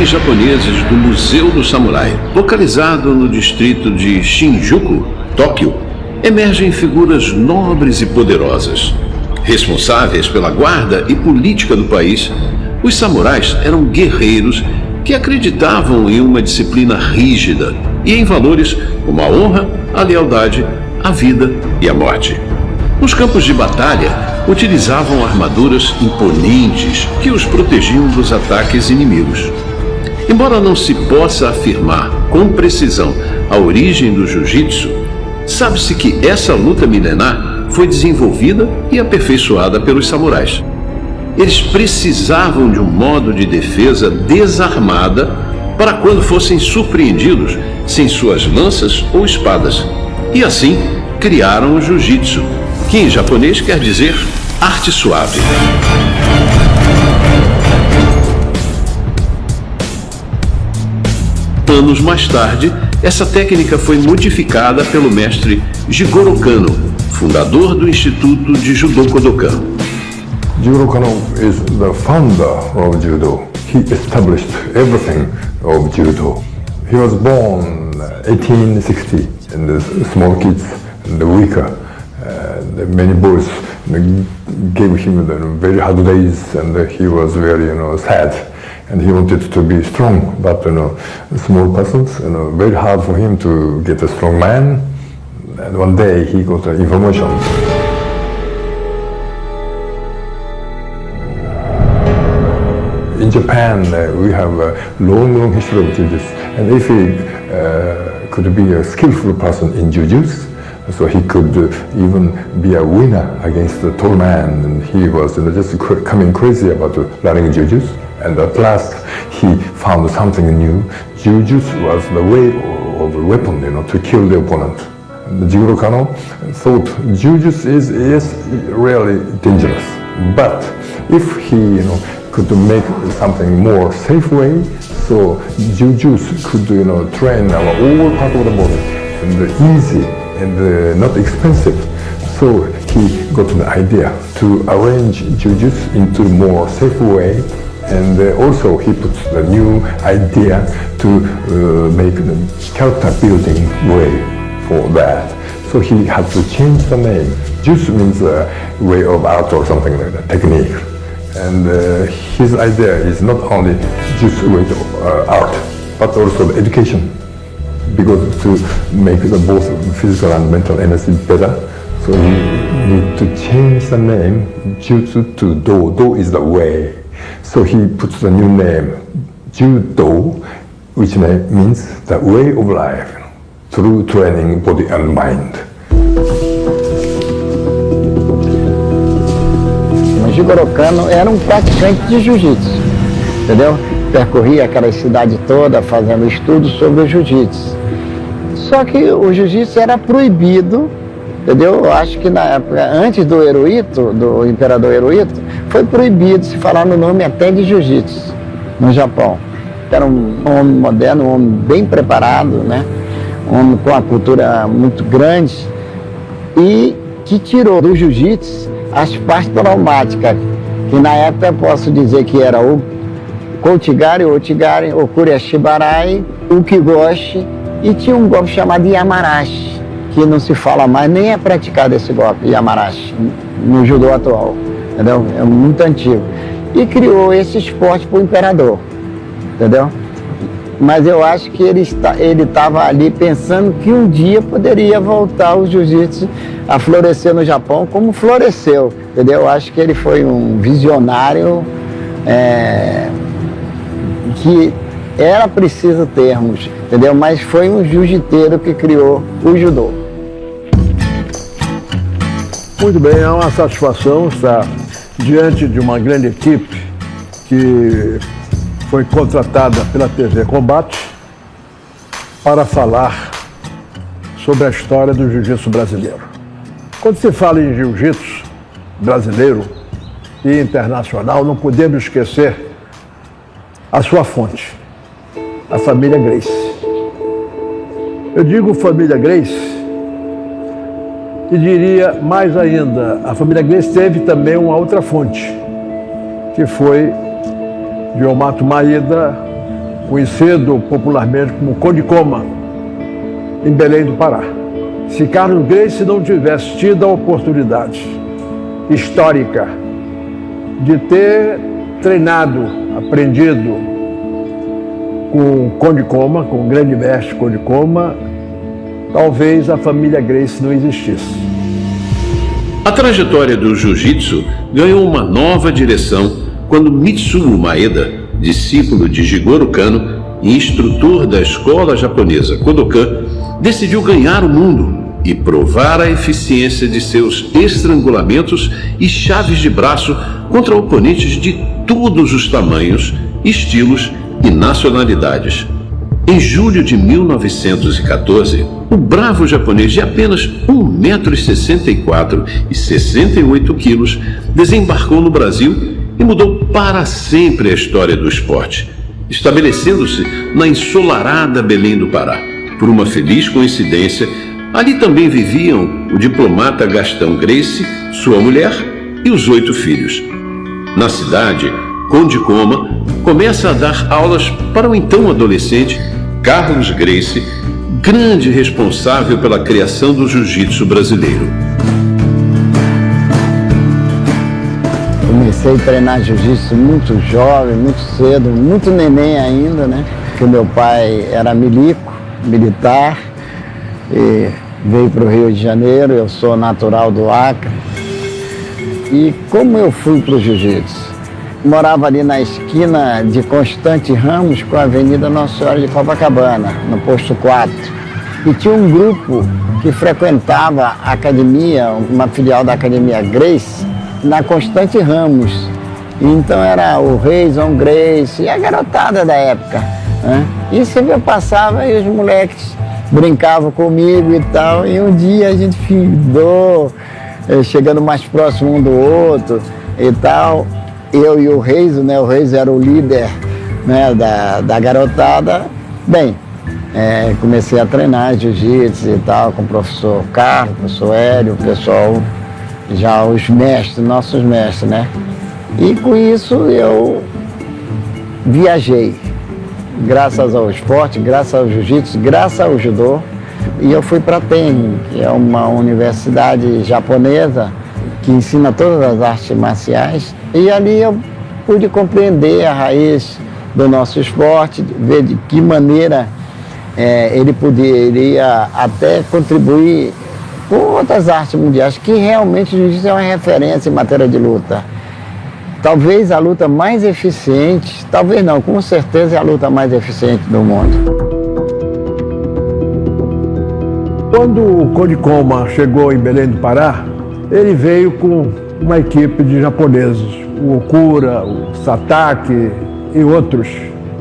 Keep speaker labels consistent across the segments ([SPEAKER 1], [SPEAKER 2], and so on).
[SPEAKER 1] jardins japoneses do Museu do Samurai, localizado no distrito de Shinjuku, Tóquio, emergem figuras nobres e poderosas. Responsáveis pela guarda e política do país, os samurais eram guerreiros que acreditavam em uma disciplina rígida e em valores como a honra, a lealdade, a vida e a morte. Nos campos de batalha, utilizavam armaduras imponentes que os protegiam dos ataques inimigos. Embora não se possa afirmar com precisão a origem do jiu-jitsu, sabe-se que essa luta milenar foi desenvolvida e aperfeiçoada pelos samurais. Eles precisavam de um modo de defesa desarmada para quando fossem surpreendidos sem suas lanças ou espadas. E assim, criaram o jiu-jitsu, que em japonês quer dizer arte suave. Anos mais tarde, essa técnica foi modificada pelo mestre Jigoro Kano, fundador do Instituto de Judo Kodokan.
[SPEAKER 2] Jigoro Kano is the founder of Judo. He established everything of Judo. He was born 1860, and the small kids and the weaker, many boys gave him very hard days, and he was very sad. And he wanted to be strong, but small persons, very hard for him to get a strong man. And one day he got information. In Japan, we have a long history of jiu-jitsu, and if he could be a skillful person in jiu-jitsu, so he could even be a winner against a tall man, and he was just coming crazy about learning jiu-jitsu. And at last, he found something new. Jiu-jitsu was the way of a weapon, to kill the opponent. And Jigoro Kano thought jiu-jitsu is really dangerous, but if he, could make something more safe way, so jiu-jitsu could, train our all part of the body, and easy and not expensive. So he got the idea to arrange jiu-jitsu into more safe way. And also he puts the new idea to make the character building way for that. So he had to change the name. Jutsu means a way of art or something like that, technique. And his idea is not only jutsu way of art, but also the education. Because to make the both physical and mental energy better, so he need to change the name Jutsu to Do. Do is the way. So he puts the new name, Judo, which means the way of life, through training body and mind.
[SPEAKER 3] O Jigoro Kano era um praticante de jiu-jitsu, entendeu? Percorria aquela cidade toda fazendo estudos sobre o jiu-jitsu. Só que o jiu-jitsu era proibido, entendeu? Eu acho que na época, antes do Hirohito, do imperador Hirohito, foi proibido se falar no nome até de jiu-jitsu no Japão. Era um homem moderno, um homem bem preparado, né? Um homem com uma cultura muito grande e que tirou do jiu-jitsu as partes traumáticas, que na época eu posso dizer que era o Kouchigari, o Otigari, o Kuriashibarai, o Kigoshi, e tinha um golpe chamado Yamarashi, que não se fala mais, nem é praticado esse golpe, Yamarashi, no judô atual, entendeu? É muito antigo. E criou esse esporte para o imperador, entendeu? Mas eu acho que ele estava ali pensando que um dia poderia voltar o jiu-jitsu a florescer no Japão, como floresceu, entendeu? Eu acho que ele foi um visionário que era preciso termos, entendeu? Mas foi um jiu-jiteiro que criou o judô.
[SPEAKER 4] Muito bem, é uma satisfação estar diante de uma grande equipe que foi contratada pela TV Combate para falar sobre a história do jiu-jitsu brasileiro. Quando se fala em jiu-jitsu brasileiro e internacional, não podemos esquecer a sua fonte, a família Gracie. Eu digo família Gracie e diria mais ainda, a família Gracie teve também uma outra fonte, que foi de Omato Maeda conhecido popularmente como Condicoma, em Belém do Pará. Se Carlos Gracie não tivesse tido a oportunidade histórica de ter treinado, aprendido com Condicoma, com o grande mestre Condicoma, talvez a família Gracie não existisse.
[SPEAKER 1] A trajetória do jiu-jitsu ganhou uma nova direção quando Mitsuo Maeda, discípulo de Jigoro Kano e instrutor da escola japonesa Kodokan, decidiu ganhar o mundo e provar a eficiência de seus estrangulamentos e chaves de braço contra oponentes de todos os tamanhos, estilos e nacionalidades. Em julho de 1914, o bravo japonês de apenas 1,64 m e 68 kg desembarcou no Brasil e mudou para sempre a história do esporte, estabelecendo-se na ensolarada Belém do Pará. Por uma feliz coincidência, ali também viviam o diplomata Gastão Gracie, sua mulher e os 8 filhos. Na cidade, Condicoma começa a dar aulas para o então adolescente Carlos Gracie, grande responsável pela criação do jiu-jitsu brasileiro.
[SPEAKER 3] Comecei a treinar jiu-jitsu muito jovem, muito cedo, muito neném ainda, né? Porque meu pai era militar, e veio para o Rio de Janeiro, eu sou natural do Acre. E como eu fui para o jiu-jitsu? Morava ali na esquina de Constante Ramos com a Avenida Nossa Senhora de Copacabana, no posto 4. E tinha um grupo que frequentava a academia, uma filial da Academia Gracie, na Constante Ramos. Então era o Reison Gracie e a garotada da época, né? E sempre eu passava e os moleques brincavam comigo e tal. E um dia a gente ficou chegando mais próximo um do outro e tal. Eu e o Reison, né? O Reison era o líder, né, da garotada. Bem, comecei a treinar jiu-jitsu e tal com o professor Carlos, o professor Hélio, o pessoal, já os mestres, nossos mestres, né? E com isso eu viajei, graças ao esporte, graças ao jiu-jitsu, graças ao judô. E eu fui para Tenrin, que é uma universidade japonesa que ensina todas as artes marciais. E ali eu pude compreender a raiz do nosso esporte, ver de que maneira ele poderia até contribuir com outras artes mundiais, que realmente o jiu-jitsu é uma referência em matéria de luta. Talvez a luta mais eficiente, talvez não, com certeza é a luta mais eficiente do mundo.
[SPEAKER 4] Quando o Condicoma chegou em Belém do Pará, ele veio com uma equipe de japoneses, o Okura, o Satake e outros.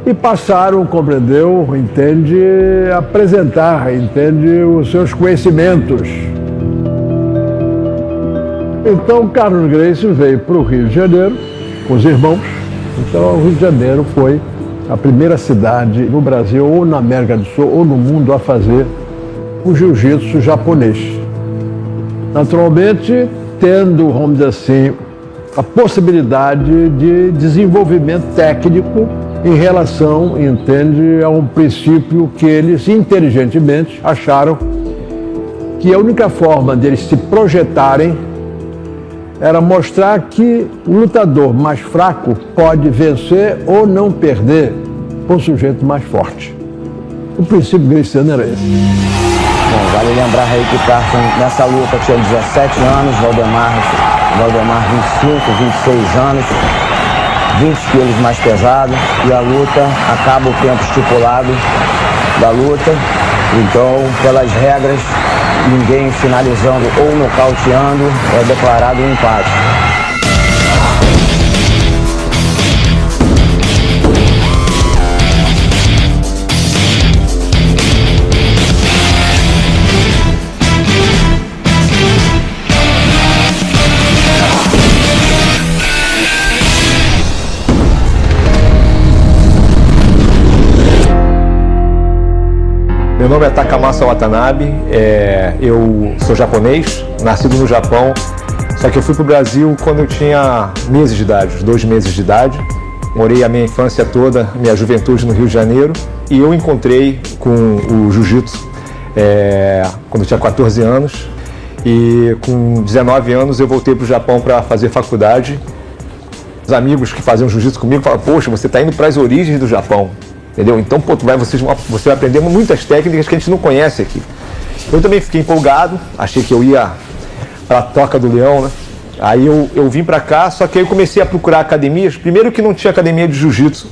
[SPEAKER 4] E passaram, compreendeu, apresentar, os seus conhecimentos. Então, Carlos Gracie veio para o Rio de Janeiro com os irmãos. Então, o Rio de Janeiro foi a primeira cidade no Brasil, ou na América do Sul, ou no mundo, a fazer o jiu-jitsu japonês. Naturalmente, tendo, vamos dizer assim, a possibilidade de desenvolvimento técnico em relação, a um princípio que eles inteligentemente acharam que a única forma deles se projetarem era mostrar que o lutador mais fraco pode vencer ou não perder com o sujeito mais forte. O princípio greciano era esse.
[SPEAKER 3] Bom, vale lembrar aí que o Carson nessa luta tinha 17 anos, Valdemar 25, 26 anos, 20 quilos mais pesado, e a luta acaba o tempo estipulado da luta. Então, pelas regras, ninguém finalizando ou nocauteando é declarado um empate.
[SPEAKER 5] Meu nome é Takamasa Watanabe, eu sou japonês, nascido no Japão, só que eu fui para o Brasil quando eu tinha meses de idade, uns 2 meses de idade, morei a minha infância toda, minha juventude no Rio de Janeiro, e eu encontrei com o jiu-jitsu quando eu tinha 14 anos, e com 19 anos eu voltei para o Japão para fazer faculdade. Os amigos que faziam jiu-jitsu comigo falaram: poxa, você está indo para as origens do Japão, entendeu? Então, pô, você vai aprender muitas técnicas que a gente não conhece aqui. Eu também fiquei empolgado, achei que eu ia para a Toca do Leão, né? Aí eu vim para cá, só que aí eu comecei a procurar academias. Primeiro que não tinha academia de jiu-jitsu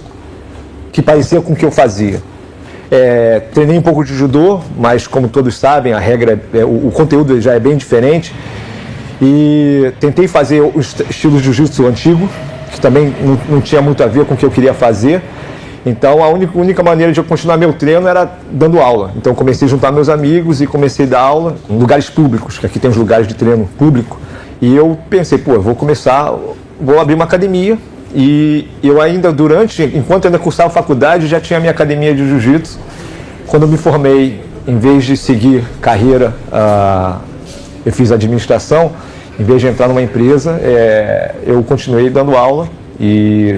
[SPEAKER 5] que parecia com o que eu fazia. Treinei um pouco de judô, mas como todos sabem, a regra, o conteúdo já é bem diferente. E tentei fazer o estilo de jiu-jitsu antigo, que também não tinha muito a ver com o que eu queria fazer. Então a única maneira de eu continuar meu treino era dando aula. Então comecei a juntar meus amigos e comecei a dar aula em lugares públicos, que aqui tem os lugares de treino público. E eu pensei, pô, eu vou abrir uma academia. E eu ainda enquanto eu ainda cursava faculdade, já tinha a minha academia de jiu-jitsu. Quando eu me formei, em vez de seguir carreira, eu fiz administração. Em vez de entrar numa empresa, eu continuei dando aula e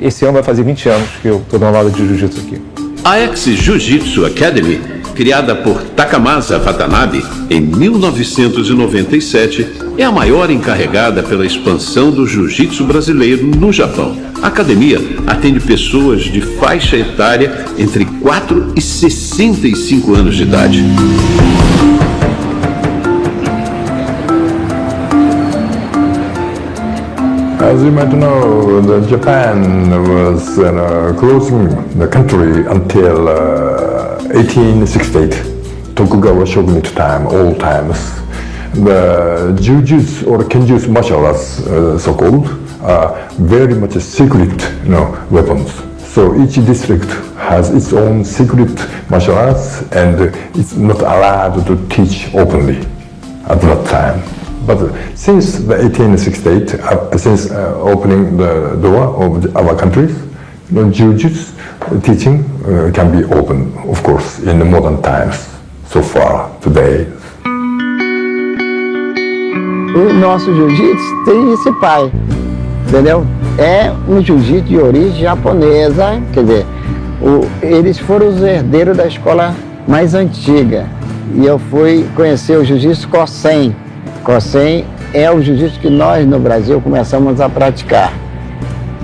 [SPEAKER 5] esse ano vai fazer 20 anos que eu estou dando aula de jiu-jitsu aqui.
[SPEAKER 1] A Ex-Jiu-Jitsu Academy, criada por Takamasa Watanabe em 1997, é a maior encarregada pela expansão do jiu-jitsu brasileiro no Japão. A academia atende pessoas de faixa etária entre 4 e 65 anos de idade.
[SPEAKER 2] As you might know, Japan was closing the country until 1868, Tokugawa shogunate time, old times. The jiu-jitsu or kenjutsu martial arts, so-called, are very much secret weapons. So each district has its own secret martial arts, and it's not allowed to teach openly at that time. But since the 1868, since opening the door of our countries, the jiu-jitsu teaching can be open, of course, in the modern times, so far today.
[SPEAKER 3] O nosso jiu-jitsu tem esse pai, entendeu? É um jiu-jitsu de origem japonesa, quer dizer, eles foram os herdeiros da escola mais antiga. E eu fui conhecer o jiu-jitsu Kosen. Kosen é o jiu-jitsu que nós no Brasil começamos a praticar.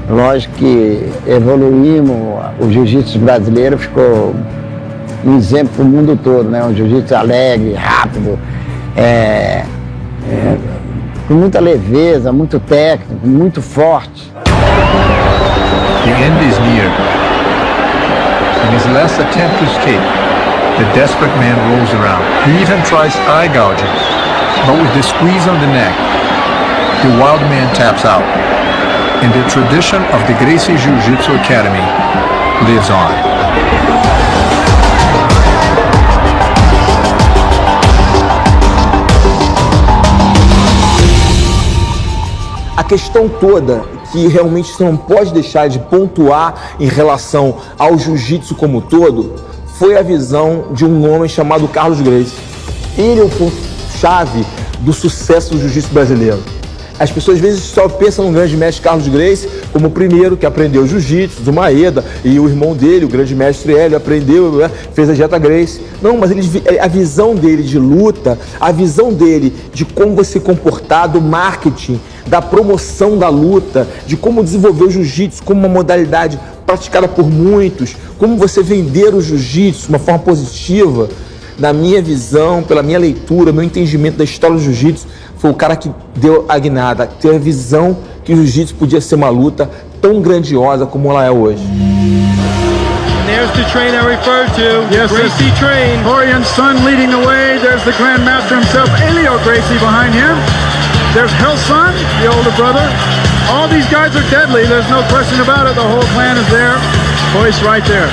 [SPEAKER 3] Lógico que evoluímos, o jiu-jitsu brasileiro ficou um exemplo para o mundo todo, né? Um jiu-jitsu alegre, rápido, com muita leveza, muito técnico, muito forte.
[SPEAKER 6] The end is near. In his last attempt to escape, the desperate man rolls around. He even tries eye gouging, but with the squeeze on the neck, the wild man taps out. And the tradition of the Gracie Jiu-Jitsu Academy lives on.
[SPEAKER 7] A questão toda que realmente você não pode deixar de pontuar em relação ao jiu-jitsu como todo foi a visão de um homem chamado Carlos Gracie. Ele é o ponto-chave do sucesso do jiu-jitsu brasileiro. As pessoas às vezes só pensam no grande mestre Carlos Gracie como o primeiro que aprendeu jiu-jitsu, do Maeda, e o irmão dele, o grande mestre Hélio, aprendeu, fez a dieta Gracie. Não, mas a visão dele de luta, a visão dele de como você se comportar, do marketing, da promoção da luta, de como desenvolver o jiu-jitsu como uma modalidade praticada por muitos, como você vender o jiu-jitsu de uma forma positiva. Na minha visão, pela minha leitura, meu entendimento da história do jiu-jitsu, foi o cara que deu a guinada, ter a visão que o jiu-jitsu podia ser uma luta tão grandiosa como ela é hoje.
[SPEAKER 8] There's the train I referred to. Yes, Gracie train. Orien's son leading the way. There's the Grandmaster himself, Elio Gracie, behind him. There's Hellson, the older brother. All these guys are deadly. There's no question about it. The whole clan is there. Voice right there.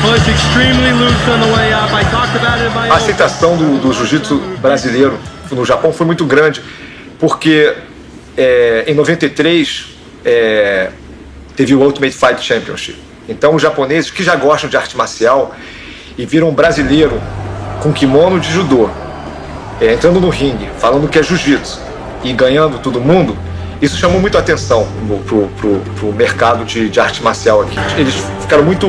[SPEAKER 8] Voice extremely loose on the way up. I talked about it in my
[SPEAKER 5] A aceitação do jiu-jitsu brasileiro no Japão foi muito grande, porque em 93 teve o Ultimate Fight Championship. Então os japoneses que já gostam de arte marcial e viram um brasileiro com kimono de judô, entrando no ringue, falando que é jiu-jitsu e ganhando todo mundo, Isso chamou muito a atenção pro mercado de arte marcial aqui. Eles ficaram muito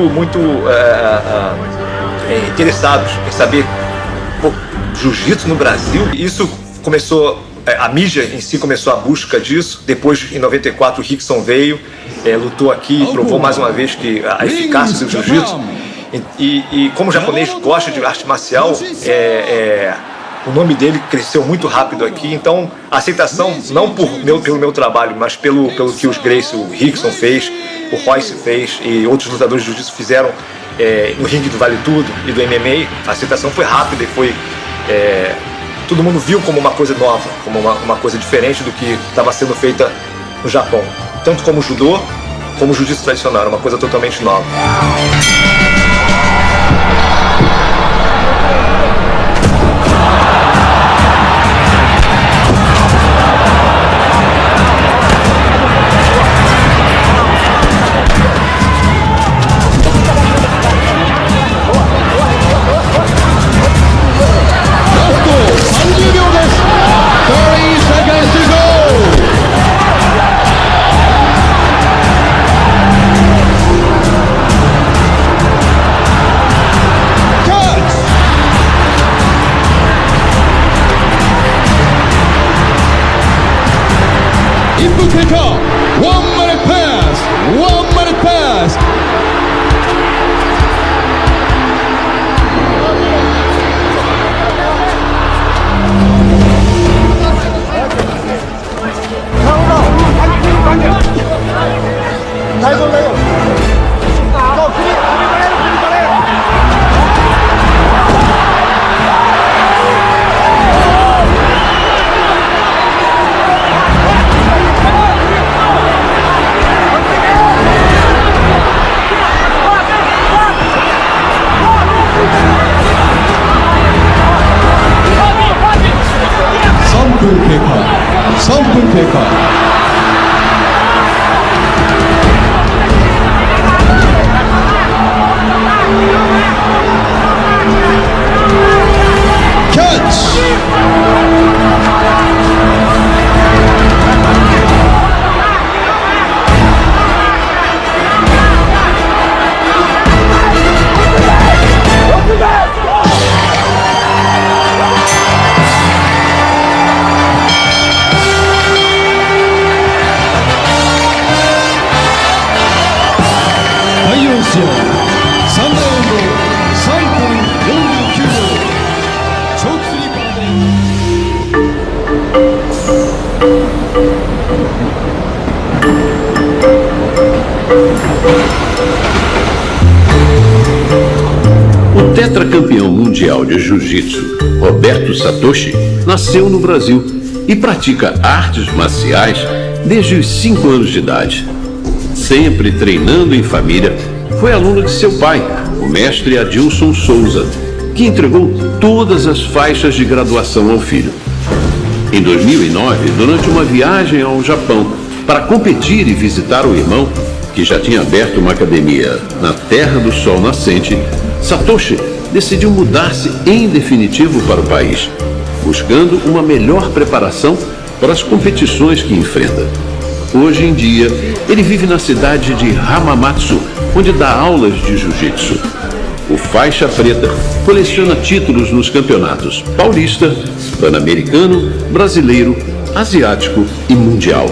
[SPEAKER 5] interessados em saber, jiu-jitsu no Brasil. Isso começou, a mídia em si começou a busca disso. Depois, em 94, o Rickson veio, lutou aqui e provou mais uma vez que a eficácia do jiu-jitsu. E como o japonês gosta de arte marcial, o nome dele cresceu muito rápido aqui. Então a aceitação, não pelo meu trabalho, mas pelo que os Gracie, o Rickson fez, o Royce fez e outros lutadores de jiu-jitsu fizeram no ringue do Vale Tudo e do MMA, a aceitação foi rápida e foi... todo mundo viu como uma coisa nova, como uma coisa diferente do que estava sendo feita no Japão. Tanto como o judô, como o jiu-jitsu tradicional, uma coisa totalmente nova.
[SPEAKER 1] O tetracampeão mundial de jiu-jitsu, Roberto Satoshi, nasceu no Brasil e pratica artes marciais desde os 5 anos de idade. Sempre treinando em família, foi aluno de seu pai, o mestre Adilson Souza, que entregou todas as faixas de graduação ao filho. Em 2009, durante uma viagem ao Japão para competir e visitar o irmão, que já tinha aberto uma academia na Terra do Sol Nascente, Satoshi decidiu mudar-se em definitivo para o país, buscando uma melhor preparação para as competições que enfrenta. Hoje em dia, ele vive na cidade de Hamamatsu, onde dá aulas de jiu-jitsu. O faixa preta coleciona títulos nos campeonatos paulista, pan-americano, brasileiro, asiático e mundial.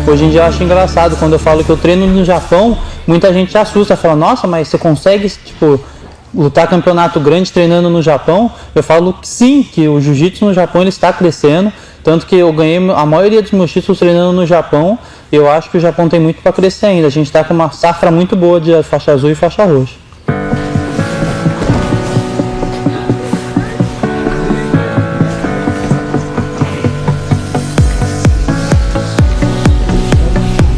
[SPEAKER 9] Hoje em dia eu acho engraçado, quando eu falo que eu treino no Japão, muita gente se assusta, fala, nossa, mas você consegue, lutar campeonato grande treinando no Japão? Eu falo que sim, que o jiu-jitsu no Japão ele está crescendo, tanto que eu ganhei a maioria dos meus títulos treinando no Japão, e eu acho que o Japão tem muito para crescer ainda. A gente está com uma safra muito boa de faixa azul e faixa roxa.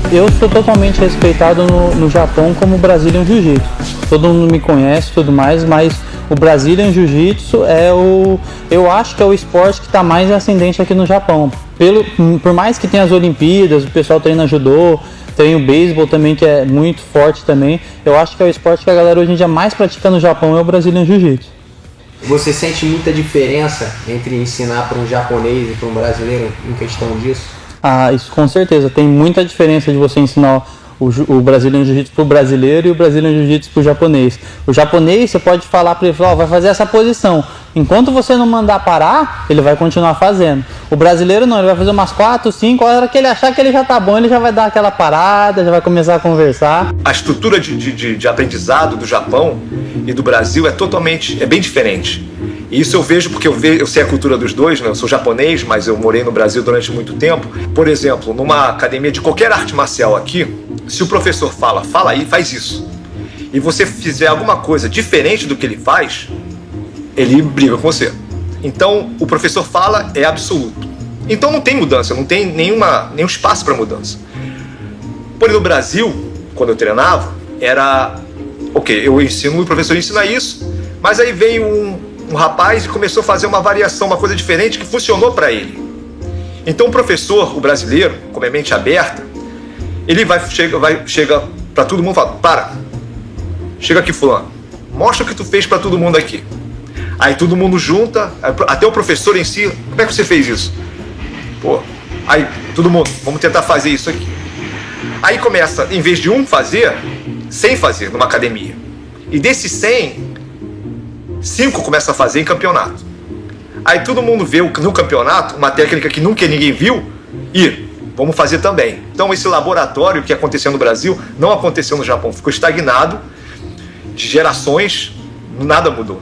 [SPEAKER 9] Eu sou totalmente respeitado no Japão como Brazilian Jiu-Jitsu. Todo mundo me conhece e tudo mais, mas o Brazilian Jiu-Jitsu eu acho que é o esporte que está mais ascendente aqui no Japão. Por mais que tenha as Olimpíadas, o pessoal treina judô, tem o beisebol também, que é muito forte também. Eu acho que é o esporte que a galera hoje em dia mais pratica no Japão, é o Brazilian Jiu-Jitsu.
[SPEAKER 10] Você sente muita diferença entre ensinar para um japonês e para um brasileiro em questão disso?
[SPEAKER 9] Isso com certeza. Tem muita diferença de você ensinar o Brazilian Jiu-Jitsu pro brasileiro e o Brazilian Jiu-Jitsu pro japonês. O japonês, você pode falar para ele, vai fazer essa posição. Enquanto você não mandar parar, ele vai continuar fazendo. O brasileiro não, ele vai fazer umas 4, 5, a hora que ele achar que ele já tá bom, ele já vai dar aquela parada, já vai começar a conversar.
[SPEAKER 5] A estrutura de aprendizado do Japão e do Brasil é bem diferente. E isso eu vejo porque eu sei a cultura dos dois, né? Eu sou japonês, mas eu morei no Brasil durante muito tempo. Por exemplo, numa academia de qualquer arte marcial aqui, se o professor fala aí, faz isso, e você fizer alguma coisa diferente do que ele faz, ele briga com você. Então, o professor fala é absoluto. Então não tem mudança, não tem nenhum espaço para mudança. Porém, no Brasil, quando eu treinava, era... Ok, eu ensino, o professor ensina isso, mas aí veio um rapaz e começou a fazer uma variação, uma coisa diferente que funcionou para ele. Então o professor, o brasileiro, como é mente aberta, ele chega para todo mundo e fala, para, chega aqui fulano, mostra o que tu fez para todo mundo aqui. Aí todo mundo junta, até o professor em si, como é que você fez isso? Pô, aí todo mundo, vamos tentar fazer isso aqui. Aí começa, em vez de um fazer, 100 fazer numa academia. E desses 100, 5 começam a fazer em campeonato. Aí todo mundo vê no campeonato uma técnica que nunca ninguém viu e vamos fazer também. Então esse laboratório que aconteceu no Brasil não aconteceu no Japão, ficou estagnado de gerações, nada mudou.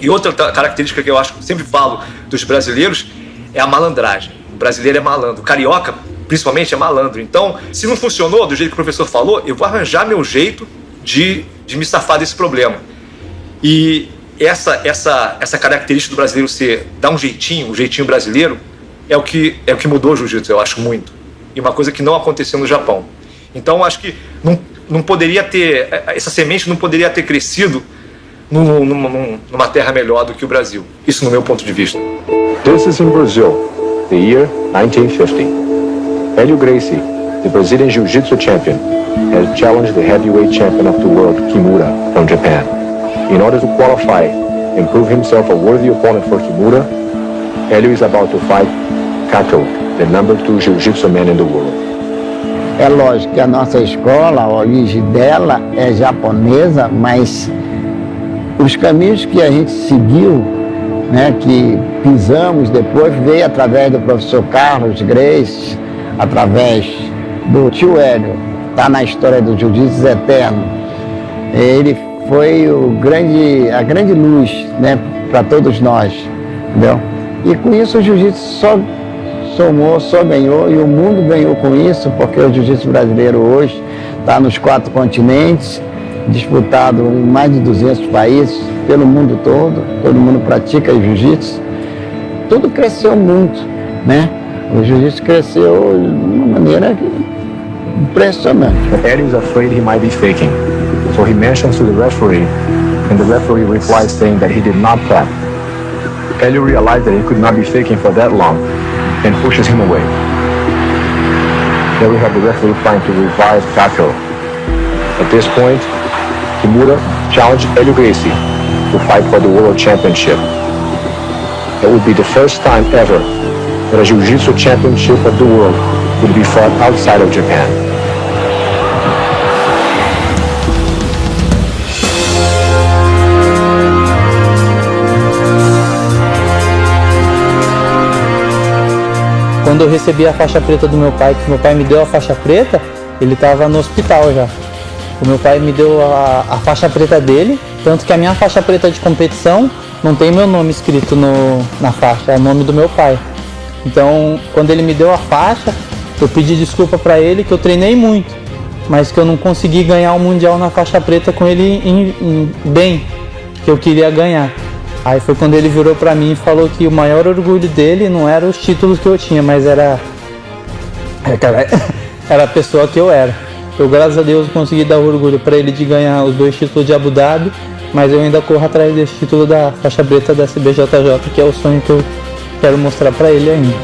[SPEAKER 5] E outra característica que eu acho, sempre falo dos brasileiros, é a malandragem. O brasileiro é malandro, o carioca principalmente é malandro. Então, se não funcionou do jeito que o professor falou, eu vou arranjar meu jeito de me safar desse problema. E essa característica do brasileiro dar um jeitinho brasileiro, é o que mudou o jiu-jitsu, eu acho muito. E uma coisa que não aconteceu no Japão. Então, acho que não poderia ter, essa semente não poderia ter crescido numa terra melhor do que o Brasil. Isso no meu ponto de vista.
[SPEAKER 10] This is in Brazil, the year 1950. Hélio Gracie, the Brazilian Jiu-Jitsu champion, has challenged the heavyweight champion of the world, Kimura, from Japan. In order to qualify and prove himself a worthy opponent for Kimura, Hélio is about to fight Kato, the number 2 Jiu-Jitsu man in the world.
[SPEAKER 3] É lógico que a nossa escola, a origem dela é japonesa, mas os caminhos que a gente seguiu, né, que pisamos depois, veio através do professor Carlos Gracie, através do tio Hélio, está na história do Jiu-Jitsu eterno. Ele foi a grande luz, né, para todos nós, entendeu? E com isso o Jiu-Jitsu só somou, só ganhou, e o mundo ganhou com isso, porque o Jiu-Jitsu brasileiro hoje está nos 4 continentes, disputado em mais de 200 países, pelo mundo todo mundo pratica Jiu-Jitsu. Tudo cresceu muito, né? O Jiu-Jitsu cresceu de uma maneira impressionante.
[SPEAKER 10] Hélio is afraid he might be faking, so he mentions to the referee, and the referee replies saying that he did not tap. Hélio realized that he could not be faking for that long, and pushes him away. Then we have the referee trying to revive Kato. At this point, Kimura challenged Hélio Gracie to fight for the World Championship. It would be the first time ever that a Jiu-Jitsu Championship of the world would be fought outside of Japan.
[SPEAKER 9] Quando eu recebi a faixa preta do meu pai, que meu pai me deu a faixa preta, ele estava no hospital já. O meu pai me deu a faixa preta dele, tanto que a minha faixa preta de competição não tem meu nome escrito na faixa, é o nome do meu pai. Então, quando ele me deu a faixa, eu pedi desculpa para ele que eu treinei muito, mas que eu não consegui ganhar o Mundial na faixa preta com ele bem, que eu queria ganhar. Aí foi quando ele virou para mim e falou que o maior orgulho dele não era os títulos que eu tinha, mas era a pessoa que eu era. Eu, graças a Deus, consegui dar orgulho para ele de ganhar os 2 títulos de Abu Dhabi, mas eu ainda corro atrás desse título da faixa preta da CBJJ, que é o sonho que eu quero mostrar para ele ainda.